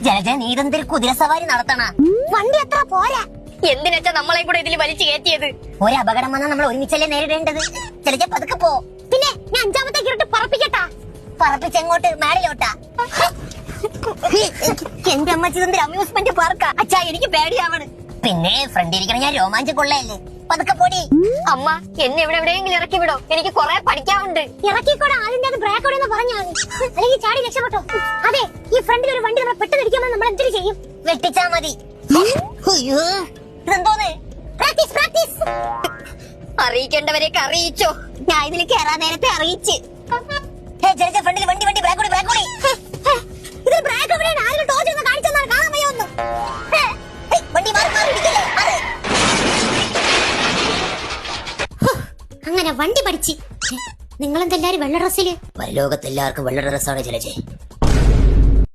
ജലജ നീ ഇതെന്തൊരു കുതിര സവാരി നടത്തണ? വണ്ടി അത്ര പോരാ. എന്തിനാ നമ്മളെ കൂടെ ഇതിൽ വലിച്ചു കയറ്റിയത്? ഒരു അപകടം വന്നാൽ നമ്മൾ ഒരുമിച്ചല്ലേ നേരിടേണ്ടത്. ജലജ പതുക്കെ പോ. പിന്നെ ഞാൻ അഞ്ചാമത്തെ കിരട്ട് പറപ്പിക്കട്ടാ? പറപ്പിച്ചെങ്ങോട്ട്? മേളിലോട്ടാ? എന്റെ അമ്മച്ചി ഇതെന്തൊരു അമ്യൂസ്മെന്റ് പാർക്കാ? അച്ഛാ എനിക്ക് പേടിയാവണ്. പിന്നെ ഫ്രണ്ട് ഇരിക്കണ ഞാൻ രോമാഞ്ചം കൊള്ളയല്ലേ. പതുക്കെ പോടി. അമ്മ എന്നെ എവിടെയെങ്കിലും ഇറക്കി വിടോ, എനിക്ക് കുറെ പഠിക്കാനുണ്ട്. ഇറക്കിക്കൂടെ, ആദ്യം ബ്രേക്ക് അവിടെ പറഞ്ഞാണ്, അല്ലെങ്കിൽ ചാടി രക്ഷപ്പെട്ടോ. അതെ, ഈ ഫ്രണ്ടിൽ ഒരു വണ്ടി നമ്മളെ പെട്ടെന്ന് ഇടിക്കുമ്പോൾ നമ്മൾ എന്തിനു ചെയ്യും? വെട്ടിച്ചാ മതി. ഇതെന്തോന്ന്? Practice practice. അറിയിക്കേണ്ടവരെയൊക്കെ അറിയിച്ചോ? ഞാൻ ഇതിൽ കയറാൻ നേരത്തെ അറിയിച്ച്. ഫ്രണ്ടിൽ വണ്ടി വണ്ടി ബ്രേക്ക് കൂടി ബ്രേക്ക് കൂടി. ഇത് ബ്രേക്ക് എവിടെയാണ്? ആരും ടോർച്ച് ഒന്ന് കാണിച്ചെന്നാണ് കാണാൻ വയ്യ ഒന്നും. വണ്ടി മാറി മാറി ഇടിക്കല്ലേ. അങ്ങനെ വണ്ടി പഠിച്ച്. നിങ്ങളെന്തെല്ലാരും വെള്ള ഡ്രസ്സില്? ലോകത്തെല്ലാവർക്കും വെള്ള ഡ്രസ്സാണ് ജലജെ.